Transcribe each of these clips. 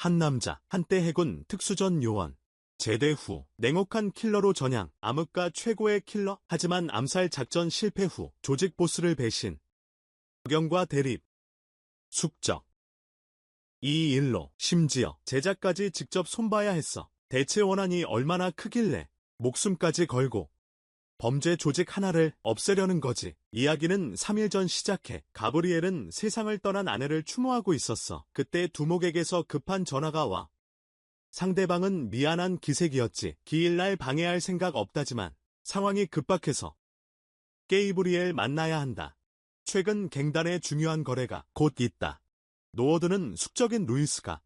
한 남자, 한때 해군 특수전 요원. 제대 후 냉혹한 킬러로 전향, 암흑가 최고의 킬러. 하지만 암살 작전 실패 후 조직 보스를 배신. 적용과 대립. 숙적. 이 일로 심지어 제자까지 직접 손봐야 했어. 대체 원한이 얼마나 크길래 목숨까지 걸고 범죄 조직 하나를 없애려는 거지. 이야기는 3일 전 시작해. 가브리엘은 세상을 떠난 아내를 추모하고 있었어. 그때 두목에게서 급한 전화가 와. 상대방은 미안한 기색이었지. 기일날 방해할 생각 없다지만 상황이 급박해서 게이브리엘 만나야 한다. 최근 갱단의 중요한 거래가 곧 있다. 노어드는 숙적인 루이스가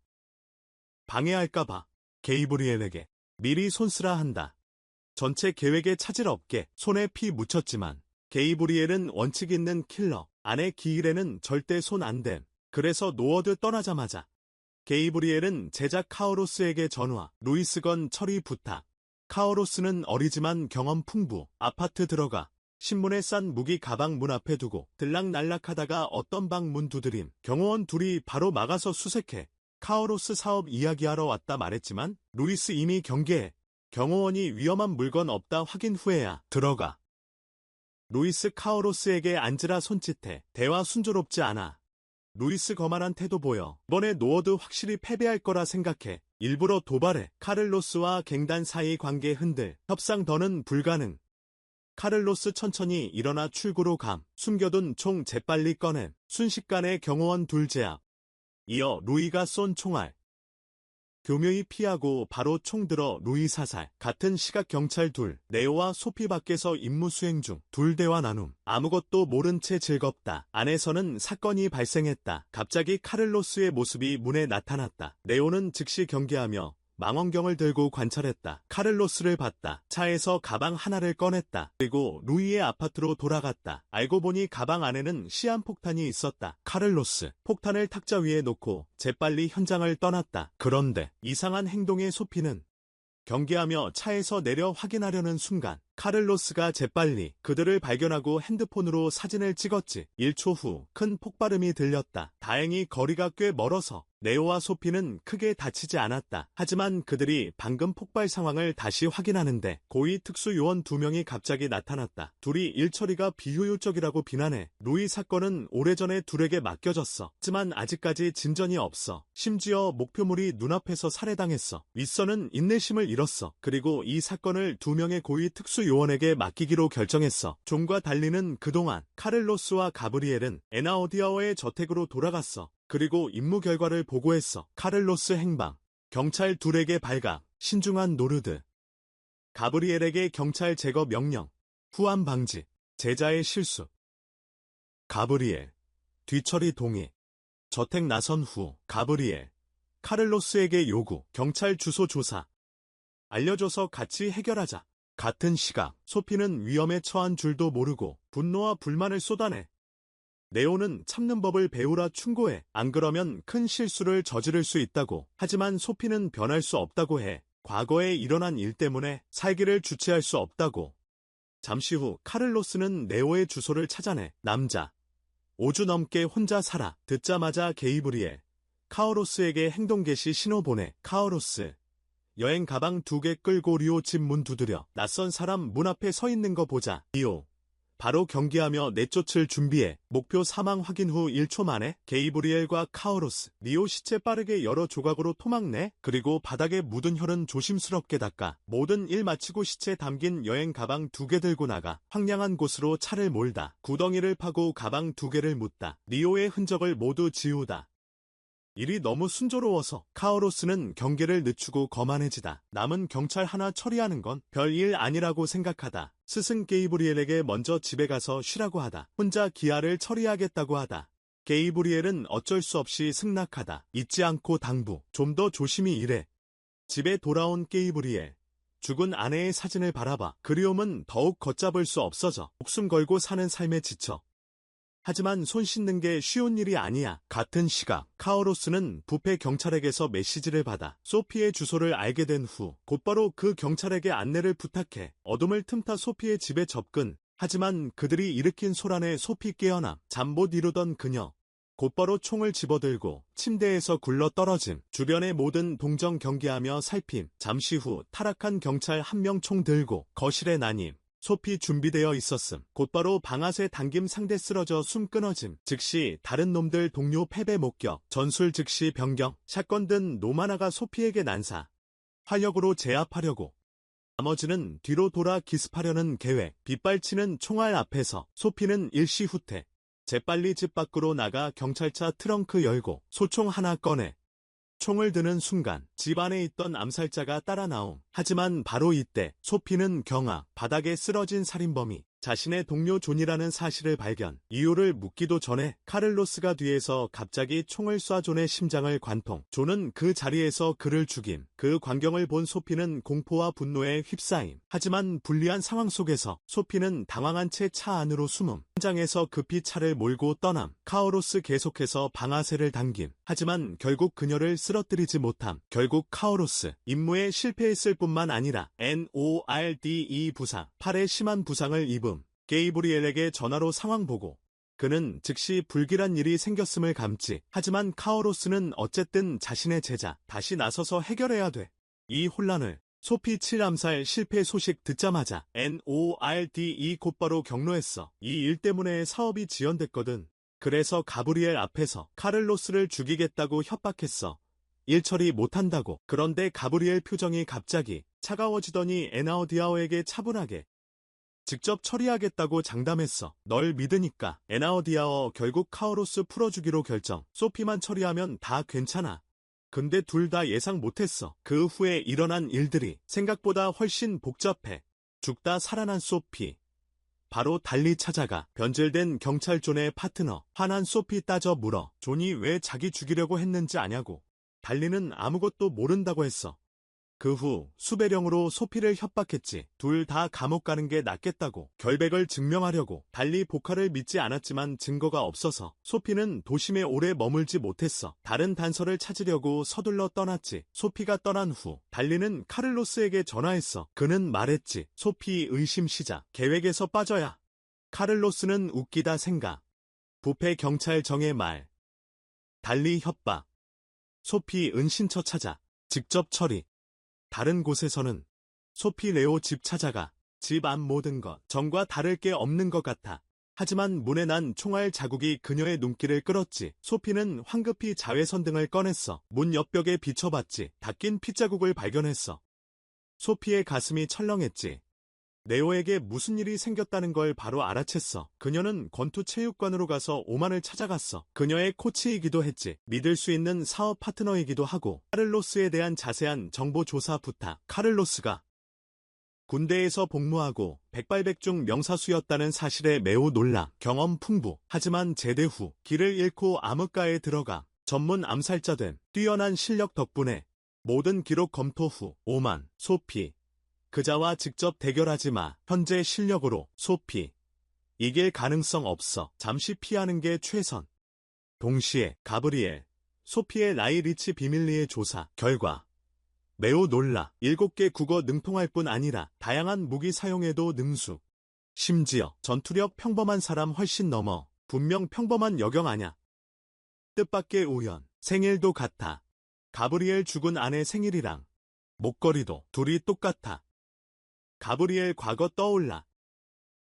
방해할까봐 게이브리엘에게 미리 손쓰라 한다. 전체 계획에 차질 없게 손에 피 묻혔지만 게이브리엘은 원칙 있는 킬러. 아내 기일에는 절대 손 안 됨. 그래서 노어드 떠나자마자 게이브리엘은 제자 카오로스에게 전화. 루이스 건 처리 부탁. 카오로스는 어리지만 경험 풍부. 아파트 들어가. 신문에 싼 무기 가방 문 앞에 두고 들락날락하다가 어떤 방 문 두드림. 경호원 둘이 바로 막아서 수색해. 카오로스 사업 이야기하러 왔다 말했지만 루이스 이미 경계해. 경호원이 위험한 물건 없다 확인 후에야 들어가. 루이스 카오로스에게 앉으라 손짓해. 대화 순조롭지 않아. 루이스 거만한 태도 보여. 이번에 노어드 확실히 패배할 거라 생각해. 일부러 도발해. 카를로스와 갱단 사이 관계 흔들. 협상 더는 불가능. 카를로스 천천히 일어나 출구로 감. 숨겨둔 총 재빨리 꺼냄. 순식간에 경호원 둘 제압. 이어 루이가 쏜 총알. 교묘히 피하고 바로 총 들어 루이 사살. 같은 시각 경찰 둘. 네오와 소피 밖에서 임무 수행 중. 둘 대화 나눔. 아무것도 모른 채 즐겁다. 안에서는 사건이 발생했다. 갑자기 카를로스의 모습이 문에 나타났다. 네오는 즉시 경계하며 망원경을 들고 관찰했다. 카를로스를 봤다. 차에서 가방 하나를 꺼냈다. 그리고 루이의 아파트로 돌아갔다. 알고 보니 가방 안에는 시한폭탄이 있었다. 카를로스, 폭탄을 탁자 위에 놓고 재빨리 현장을 떠났다. 그런데 이상한 행동의 소피는 경계하며 차에서 내려 확인하려는 순간 카를로스가 재빨리 그들을 발견하고 핸드폰으로 사진을 찍었지. 1초 후 큰 폭발음이 들렸다. 다행히 거리가 꽤 멀어서 네오와 소피는 크게 다치지 않았다. 하지만 그들이 방금 폭발 상황을 다시 확인하는데 고위 특수 요원 2명이 갑자기 나타났다. 둘이 일 처리가 비효율적이라고 비난해. 루이 사건은 오래전에 둘에게 맡겨졌어. 하지만 아직까지 진전이 없어. 심지어 목표물이 눈앞에서 살해당했어. 윗선은 인내심을 잃었어. 그리고 이 사건을 2명의 고위 특수 요원에게 맡기기로 결정했어. 존과 달리는 그동안 카를로스와 가브리엘은 에나오디아어의 저택으로 돌아갔어. 그리고 임무 결과를 보고했어. 카를로스 행방, 경찰 둘에게 발각, 신중한 노르드. 가브리엘에게 경찰 제거 명령, 후암 방지, 제자의 실수. 가브리엘, 뒤처리 동의. 저택 나선 후 가브리엘, 카를로스에게 요구, 경찰 주소 조사. 알려줘서 같이 해결하자. 같은 시각, 소피는 위험에 처한 줄도 모르고 분노와 불만을 쏟아내. 네오는 참는 법을 배우라 충고해. 안 그러면 큰 실수를 저지를 수 있다고. 하지만 소피는 변할 수 없다고 해. 과거에 일어난 일 때문에 살기를 주체할 수 없다고. 잠시 후 카를로스는 네오의 주소를 찾아내. 남자. 5주 넘게 혼자 살아. 듣자마자 게이브리엘. 카오로스에게 행동 개시 신호 보내. 카오로스. 여행 가방 2개 끌고 리오 집 문 두드려. 낯선 사람 문 앞에 서 있는 거 보자. 리오. 바로 경계하며 내쫓을 준비해. 목표 사망 확인 후 1초 만에 게이브리엘과 카오로스, 리오 시체 빠르게 여러 조각으로 토막내. 그리고 바닥에 묻은 혈은 조심스럽게 닦아. 모든 일 마치고 시체 담긴 여행 가방 2개 들고 나가. 황량한 곳으로 차를 몰다. 구덩이를 파고 가방 2개를 묻다. 리오의 흔적을 모두 지우다. 일이 너무 순조로워서 카오로스는 경계를 늦추고 거만해지다. 남은 경찰 하나 처리하는 건 별일 아니라고 생각하다. 스승 게이브리엘에게 먼저 집에 가서 쉬라고 하다. 혼자 기아를 처리하겠다고 하다. 게이브리엘은 어쩔 수 없이 승낙하다. 잊지 않고 당부. 좀 더 조심히 일해. 집에 돌아온 게이브리엘. 죽은 아내의 사진을 바라봐. 그리움은 더욱 걷잡을 수 없어져. 목숨 걸고 사는 삶에 지쳐. 하지만 손 씻는 게 쉬운 일이 아니야. 같은 시각, 카오로스는 부패 경찰에게서 메시지를 받아. 소피의 주소를 알게 된 후 곧바로 그 경찰에게 안내를 부탁해. 어둠을 틈타 소피의 집에 접근. 하지만 그들이 일으킨 소란에 소피 깨어남. 잠 못 이루던 그녀. 곧바로 총을 집어들고 침대에서 굴러 떨어짐. 주변의 모든 동정 경계하며 살핌. 잠시 후 타락한 경찰 한 명 총 들고 거실에 난임. 소피 준비되어 있었음. 곧바로 방아쇠 당김 상대 쓰러져 숨 끊어짐. 즉시 다른 놈들 동료 패배 목격. 전술 즉시 변경. 샷건 든 놈 하나가 소피에게 난사. 활력으로 제압하려고. 나머지는 뒤로 돌아 기습하려는 계획. 빗발치는 총알 앞에서 소피는 일시후퇴. 재빨리 집 밖으로 나가 경찰차 트렁크 열고 소총 하나 꺼내. 총을 드는 순간 집 안에 있던 암살자가 따라 나옴. 하지만 바로 이때 소피는 경악, 바닥에 쓰러진 살인범이 자신의 동료 존이라는 사실을 발견. 이유를 묻기도 전에 카를로스가 뒤에서 갑자기 총을 쏴 존의 심장을 관통. 존은 그 자리에서 그를 죽임. 그 광경을 본 소피는 공포와 분노에 휩싸임. 하지만 불리한 상황 속에서 소피는 당황한 채 차 안으로 숨음. 현장에서 급히 차를 몰고 떠남. 카오로스 계속해서 방아쇠를 당김. 하지만 결국 그녀를 쓰러뜨리지 못함. 결국 카오로스 임무에 실패했을 뿐만 아니라 NORDE 부상, 팔에 심한 부상을 입음. 게이브리엘에게 전화로 상황 보고 그는 즉시 불길한 일이 생겼음을 감지. 하지만 카오로스는 어쨌든 자신의 제자, 다시 나서서 해결해야 돼. 이 혼란을 소피 7암살 실패 소식 듣자마자 NORDE 곧바로 경로했어. 이 일 때문에 사업이 지연됐거든. 그래서 가브리엘 앞에서 카를로스를 죽이겠다고 협박했어. 일 처리 못한다고. 그런데 가브리엘 표정이 갑자기 차가워지더니 에나우디아오에게 차분하게 직접 처리하겠다고 장담했어. 널 믿으니까. 에나우디아오 결국 카오로스 풀어주기로 결정. 소피만 처리하면 다 괜찮아. 근데 둘 다 예상 못했어. 그 후에 일어난 일들이 생각보다 훨씬 복잡해. 죽다 살아난 소피. 바로 달리 찾아가 변질된 경찰 존의 파트너. 화난 소피 따져 물어. 존이 왜 자기 죽이려고 했는지 아냐고. 달리는 아무것도 모른다고 했어. 그 후 수배령으로 소피를 협박했지. 둘 다 감옥 가는 게 낫겠다고. 결백을 증명하려고. 달리 보카를 믿지 않았지만 증거가 없어서 소피는 도심에 오래 머물지 못했어. 다른 단서를 찾으려고 서둘러 떠났지. 소피가 떠난 후 달리는 카를로스에게 전화했어. 그는 말했지. 소피 의심 시작. 계획에서 빠져야. 카를로스는 웃기다 생각. 부패 경찰정의 말. 달리 협박. 소피 은신처 찾아. 직접 처리. 다른 곳에서는 소피 레오 집 찾아가 집 안 모든 것 전과 다를 게 없는 것 같아. 하지만 문에 난 총알 자국이 그녀의 눈길을 끌었지. 소피는 황급히 자외선 등을 꺼냈어. 문 옆벽에 비춰봤지. 닦인 핏자국을 발견했어. 소피의 가슴이 철렁했지. 네오에게 무슨 일이 생겼다는 걸 바로 알아챘어. 그녀는 권투체육관으로 가서 오만을 찾아갔어. 그녀의 코치이기도 했지. 믿을 수 있는 사업 파트너이기도 하고. 카를로스에 대한 자세한 정보 조사 부탁. 카를로스가 군대에서 복무하고 백발백중 명사수였다는 사실에 매우 놀라. 경험 풍부. 하지만 제대 후 길을 잃고 암흑가에 들어가 전문 암살자 된 뛰어난 실력 덕분에 모든 기록 검토 후 오만. 소피. 그자와 직접 대결하지 마. 현재 실력으로 소피. 이길 가능성 없어. 잠시 피하는 게 최선. 동시에 가브리엘, 소피의 라이 리치 비밀리에 조사 결과 매우 놀라. 7개 국어 능통할 뿐 아니라 다양한 무기 사용에도 능숙. 심지어 전투력 평범한 사람 훨씬 넘어. 분명 평범한 여경 아냐. 뜻밖의 우연. 생일도 같아. 가브리엘 죽은 아내 생일이랑 목걸이도 둘이 똑같아. 가브리엘 과거 떠올라.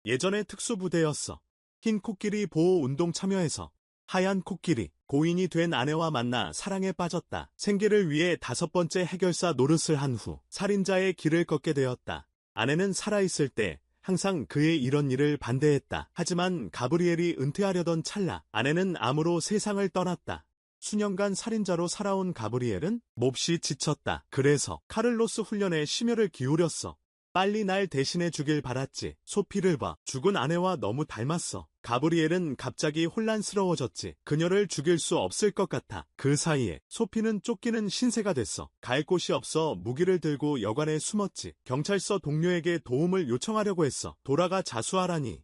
예전에 특수부대였어. 흰 코끼리 보호 운동 참여해서 하얀 코끼리 고인이 된 아내와 만나 사랑에 빠졌다. 생계를 위해 5번째 해결사 노릇을 한 후 살인자의 길을 걷게 되었다. 아내는 살아있을 때 항상 그의 이런 일을 반대했다. 하지만 가브리엘이 은퇴하려던 찰나 아내는 암으로 세상을 떠났다. 수년간 살인자로 살아온 가브리엘은 몹시 지쳤다. 그래서 카를로스 훈련에 심혈을 기울였어. 빨리 날 대신해 주길 바랐지. 소피를 봐. 죽은 아내와 너무 닮았어. 가브리엘은 갑자기 혼란스러워졌지. 그녀를 죽일 수 없을 것 같아. 그 사이에 소피는 쫓기는 신세가 됐어. 갈 곳이 없어 무기를 들고 여관에 숨었지. 경찰서 동료에게 도움을 요청하려고 했어. 돌아가 자수하라니.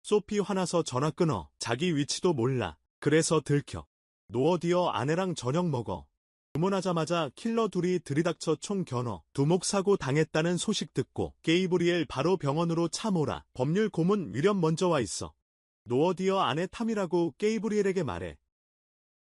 소피 화나서 전화 끊어. 자기 위치도 몰라. 그래서 들켜. 노어디어 아내랑 저녁 먹어. 주문하자마자 킬러 둘이 들이닥쳐 총 겨눠 두목 사고 당했다는 소식 듣고 게이브리엘 바로 병원으로 차 몰아. 법률 고문 위련 먼저 와 있어. 노어디어 아내 탐이라고 게이브리엘에게 말해.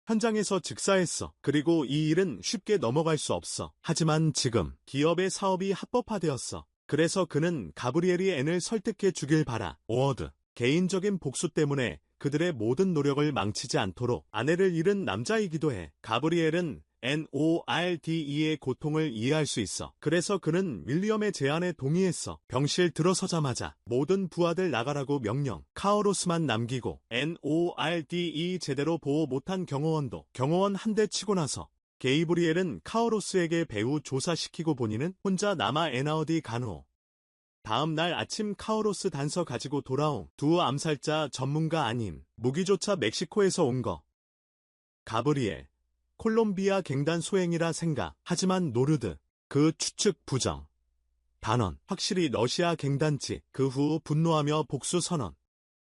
현장에서 즉사했어. 그리고 이 일은 쉽게 넘어갈 수 없어. 하지만 지금 기업의 사업이 합법화되었어. 그래서 그는 가브리엘이 앤을 설득해 주길 바라. 오어드. 개인적인 복수 때문에 그들의 모든 노력을 망치지 않도록 아내를 잃은 남자이기도 해. 가브리엘은 NORDE의 고통을 이해할 수 있어. 그래서 그는 윌리엄의 제안에 동의했어. 병실 들어서자마자 모든 부하들 나가라고 명령. 카오로스만 남기고 NORDE 제대로 보호 못한 경호원도 경호원 한 대 치고 나서 게이브리엘은 카오로스에게 배후 조사시키고 본인은 혼자 남아 에나어디 간호. 다음 날 아침 카오로스 단서 가지고 돌아옴. 두 암살자 전문가 아님. 무기조차 멕시코에서 온 거. 가브리엘. 콜롬비아 갱단 소행이라 생각. 하지만 노르드. 그 추측 부정. 단언. 확실히 러시아 갱단지. 그 후 분노하며 복수 선언.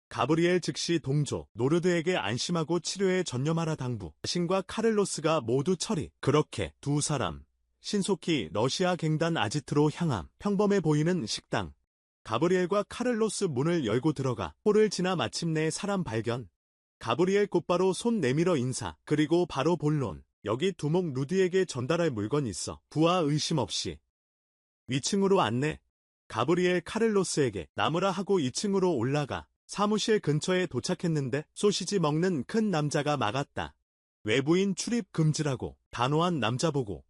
가브리엘 즉시 동조. 노르드에게 안심하고 치료에 전념하라 당부. 자신과 카를로스가 모두 처리. 그렇게 두 사람. 신속히 러시아 갱단 아지트로 향함. 평범해 보이는 식당. 가브리엘과 카를로스 문을 열고 들어가 홀을 지나 마침내 사람 발견. 가브리엘 곧바로 손 내밀어 인사. 그리고 바로 본론. 여기 두목 루디에게 전달할 물건 있어. 부하 의심 없이. 위층으로 안내. 가브리엘 카를로스에게 나무라 하고 2층으로 올라가. 사무실 근처에 도착했는데 소시지 먹는 큰 남자가 막았다. 외부인 출입 금지라고. 단호한 남자 보고.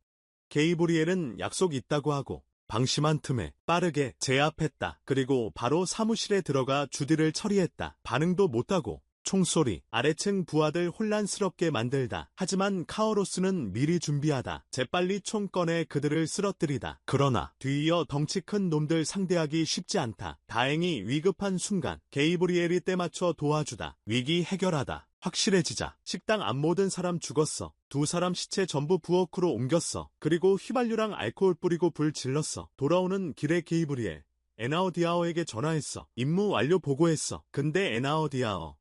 게이브리엘은 약속 있다고 하고 방심한 틈에 빠르게 제압했다. 그리고 바로 사무실에 들어가 주디를 처리했다. 반응도 못하고 총소리, 아래층 부하들 혼란스럽게 만들다. 하지만 카오로스는 미리 준비하다. 재빨리 총 꺼내 그들을 쓰러뜨리다. 그러나 뒤이어 덩치 큰 놈들 상대하기 쉽지 않다. 다행히 위급한 순간 게이브리엘이 때맞춰 도와주다. 위기 해결하다. 확실해지자 식당 앞 모든 사람 죽었어. 두 사람 시체 전부 부엌으로 옮겼어. 그리고 휘발유랑 알코올 뿌리고 불 질렀어. 돌아오는 길에 게이브리엘 에나오디아어에게 전화했어. 임무 완료 보고했어. 근데 에나오디아어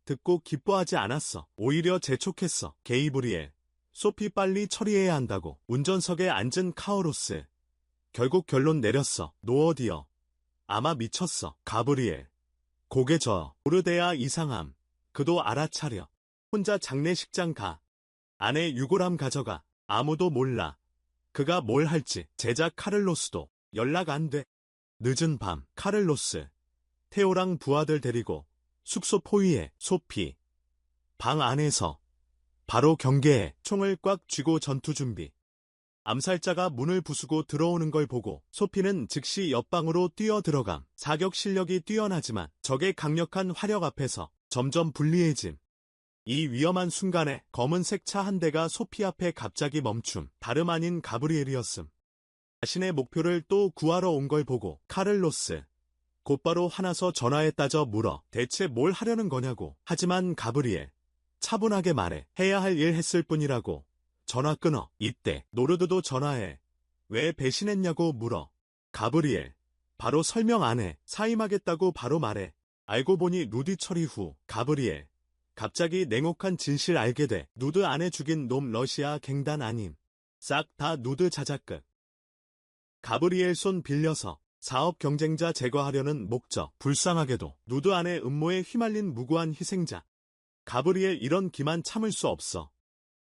듣고 기뻐하지 않았어. 오히려 재촉했어. 게이브리엘 소피 빨리 처리해야 한다고. 운전석에 앉은 카오로스 결국 결론 내렸어. 노어디어 아마 미쳤어. 가브리엘 고개 저어. 오르데아 이상함. 그도 알아차려. 혼자 장례식장 가. 아내 유골함 가져가. 아무도 몰라. 그가 뭘 할지. 제자 카를로스도 연락 안 돼. 늦은 밤 카를로스 테오랑 부하들 데리고 숙소 포위해. 소피 방 안에서 바로 경계해. 총을 꽉 쥐고 전투 준비. 암살자가 문을 부수고 들어오는 걸 보고 소피는 즉시 옆방으로 뛰어들어감. 사격 실력이 뛰어나지만 적의 강력한 화력 앞에서 점점 불리해짐. 이 위험한 순간에 검은색 차 한 대가 소피 앞에 갑자기 멈춤. 다름 아닌 가브리엘이었음. 자신의 목표를 또 구하러 온 걸 보고 카를로스 곧바로 화나서 전화에 따져 물어. 대체 뭘 하려는 거냐고. 하지만 가브리엘 차분하게 말해. 해야 할 일 했을 뿐이라고. 전화 끊어. 이때 노르드도 전화해. 왜 배신했냐고 물어. 가브리엘 바로 설명 안 해. 사임하겠다고 바로 말해. 알고 보니 루디 처리 후 가브리엘 갑자기 냉혹한 진실 알게 돼. 누드 안에 죽인 놈 러시아 갱단 아님. 싹 다 누드 자작극. 가브리엘 손 빌려서 사업 경쟁자 제거하려는 목적. 불쌍하게도 누드 안에 음모에 휘말린 무고한 희생자. 가브리엘 이런 기만 참을 수 없어.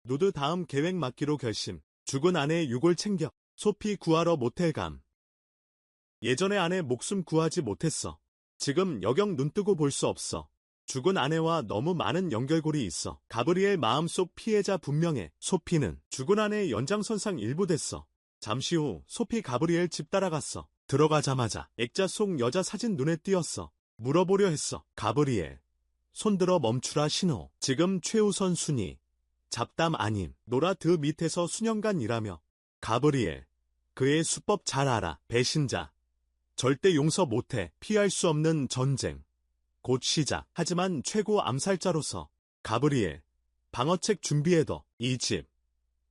누드 다음 계획 맡기로 결심. 죽은 아내 유골 챙겨. 소피 구하러 모텔 감. 예전에 아내 목숨 구하지 못했어. 지금 여경 눈뜨고 볼 수 없어. 죽은 아내와 너무 많은 연결고리 있어. 가브리엘 마음속 피해자 분명해. 소피는 죽은 아내의 연장선상 일부 됐어. 잠시 후 소피 가브리엘 집 따라갔어. 들어가자마자 액자 속 여자 사진 눈에 띄었어. 물어보려 했어. 가브리엘 손들어 멈추라 신호. 지금 최우선 순위. 잡담 아님. 노라드 밑에서 수년간 일하며. 가브리엘 그의 수법 잘 알아. 배신자. 절대 용서 못해. 피할 수 없는 전쟁. 곧 시작. 하지만 최고 암살자로서 가브리엘 방어책 준비해둬. 이 집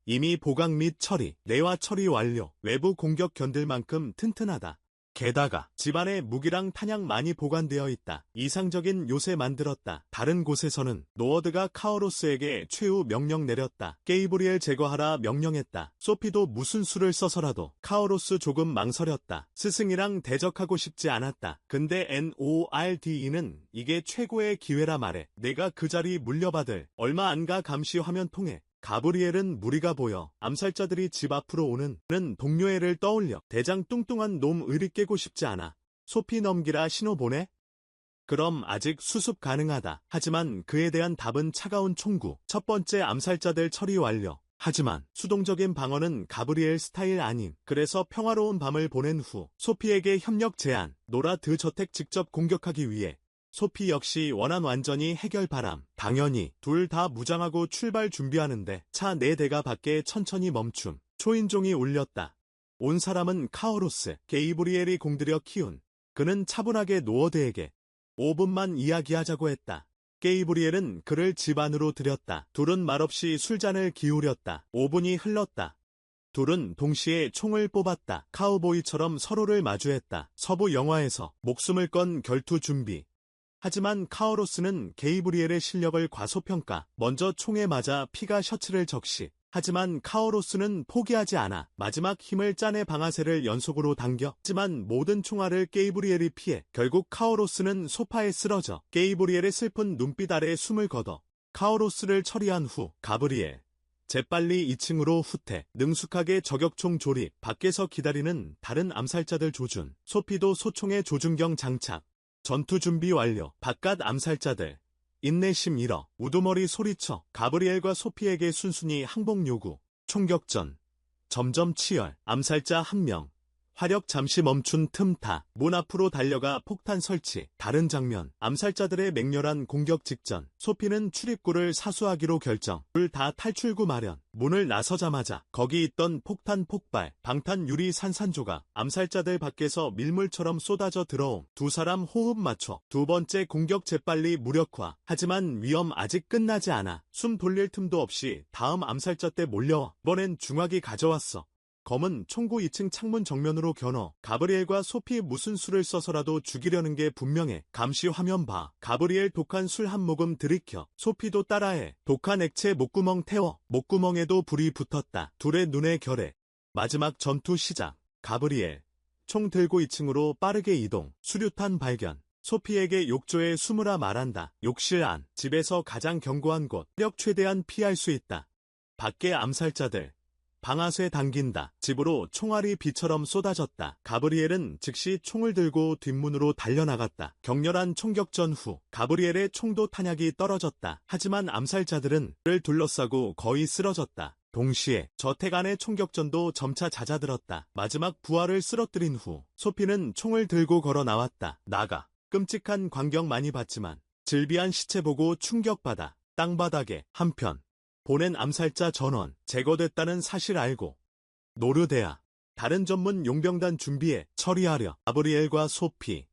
이미 보강 및 처리, 내화 처리 완료. 외부 공격 견딜 만큼 튼튼하다. 게다가 집안에 무기랑 탄약 많이 보관되어 있다. 이상적인 요새 만들었다. 다른 곳에서는 노어드가 카오로스에게 최후 명령 내렸다. 게이브리엘 제거하라 명령했다. 소피도 무슨 수를 써서라도 카오로스 조금 망설였다. 스승이랑 대적하고 싶지 않았다. 근데 NORDE는 이게 최고의 기회라 말해. 내가 그 자리 물려받을 얼마 안 가 감시 화면 통해 가브리엘은 무리가 보여 암살자들이 집 앞으로 오는 동료애를 떠올려 대장 뚱뚱한 놈 의리 깨고 싶지 않아. 소피 넘기라 신호 보내? 그럼 아직 수습 가능하다. 하지만 그에 대한 답은 차가운 총구. 첫 번째 암살자들 처리 완료. 하지만 수동적인 방어는 가브리엘 스타일 아님. 그래서 평화로운 밤을 보낸 후 소피에게 협력 제안. 노라 드 저택 직접 공격하기 위해 소피 역시 원한 완전히 해결 바람. 당연히 둘 다 무장하고 출발 준비하는데 차 4대가 밖에 천천히 멈춤. 초인종이 울렸다. 온 사람은 카오로스. 게이브리엘이 공들여 키운. 그는 차분하게 노어드에게 5분만 이야기하자고 했다. 게이브리엘은 그를 집 안으로 들였다. 둘은 말없이 술잔을 기울였다. 5분이 흘렀다. 둘은 동시에 총을 뽑았다. 카우보이처럼 서로를 마주했다. 서부 영화에서 목숨을 건 결투 준비. 하지만 카오로스는 게이브리엘의 실력을 과소평가. 먼저 총에 맞아 피가 셔츠를 적시. 하지만 카오로스는 포기하지 않아. 마지막 힘을 짜내 방아쇠를 연속으로 당겨. 하지만 모든 총알을 게이브리엘이 피해 결국 카오로스는 소파에 쓰러져. 게이브리엘의 슬픈 눈빛 아래 숨을 거둬. 카오로스를 처리한 후 가브리엘. 재빨리 2층으로 후퇴. 능숙하게 저격총 조립. 밖에서 기다리는 다른 암살자들 조준. 소피도 소총의 조준경 장착. 전투 준비 완료. 바깥 암살자들. 인내심 잃어. 우두머리 소리쳐. 가브리엘과 소피에게 순순히 항복 요구. 총격전. 점점 치열. 암살자 1명. 화력 잠시 멈춘 틈타. 문 앞으로 달려가 폭탄 설치. 다른 장면. 암살자들의 맹렬한 공격 직전. 소피는 출입구를 사수하기로 결정. 둘 다 탈출구 마련. 문을 나서자마자 거기 있던 폭탄 폭발. 방탄 유리 산산조각. 암살자들 밖에서 밀물처럼 쏟아져 들어옴. 두 사람 호흡 맞춰. 두 번째 공격 재빨리 무력화. 하지만 위험 아직 끝나지 않아. 숨 돌릴 틈도 없이 다음 암살자 때 몰려와. 이번엔 중화기 가져왔어. 검은 총구 2층 창문 정면으로 겨눠. 가브리엘과 소피 무슨 수를 써서라도 죽이려는 게 분명해. 감시 화면 봐. 가브리엘 독한 술 한 모금 들이켜. 소피도 따라해. 독한 액체 목구멍 태워. 목구멍에도 불이 붙었다. 둘의 눈에 결해. 마지막 전투 시작. 가브리엘. 총 들고 2층으로 빠르게 이동. 수류탄 발견. 소피에게 욕조에 숨으라 말한다. 욕실 안. 집에서 가장 견고한 곳. 력 최대한 피할 수 있다. 밖에 암살자들. 방아쇠 당긴다. 집으로 총알이 비처럼 쏟아졌다. 가브리엘은 즉시 총을 들고 뒷문으로 달려나갔다. 격렬한 총격전 후 가브리엘의 총도 탄약이 떨어졌다. 하지만 암살자들은 그를 둘러싸고 거의 쓰러졌다. 동시에 저택 안의 총격전도 점차 잦아들었다. 마지막 부하를 쓰러뜨린 후 소피는 총을 들고 걸어 나왔다. 나가. 끔찍한 광경 많이 봤지만 질비한 시체 보고 충격받아. 땅바닥에 한편 보낸 암살자 전원 제거됐다는 사실 알고 노르데아 다른 전문 용병단 준비해 처리하려. 가브리엘과 소피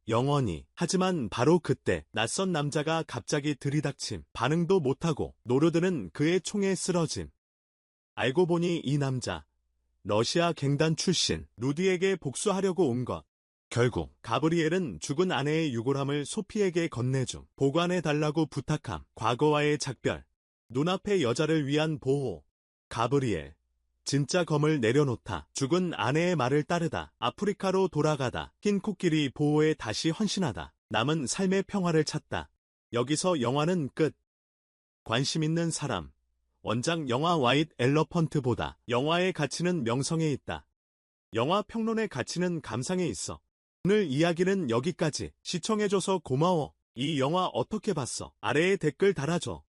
영원히. 하지만 바로 그때 낯선 남자가 갑자기 들이닥침. 반응도 못하고 노르드는 그의 총에 쓰러짐. 알고 보니 이 남자 러시아 갱단 출신 루디에게 복수하려고 온 것. 결국 가브리엘은 죽은 아내의 유골함을 소피에게 건네줌. 보관해달라고 부탁함. 과거와의 작별. 눈앞의 여자를 위한 보호. 가브리엘. 진짜 검을 내려놓다. 죽은 아내의 말을 따르다. 아프리카로 돌아가다. 흰 코끼리 보호에 다시 헌신하다. 남은 삶의 평화를 찾다. 여기서 영화는 끝. 관심 있는 사람. 원작 영화 화이트 엘러펀트보다 영화의 가치는 명성에 있다. 영화 평론의 가치는 감상에 있어. 오늘 이야기는 여기까지. 시청해줘서 고마워. 이 영화 어떻게 봤어? 아래에 댓글 달아줘.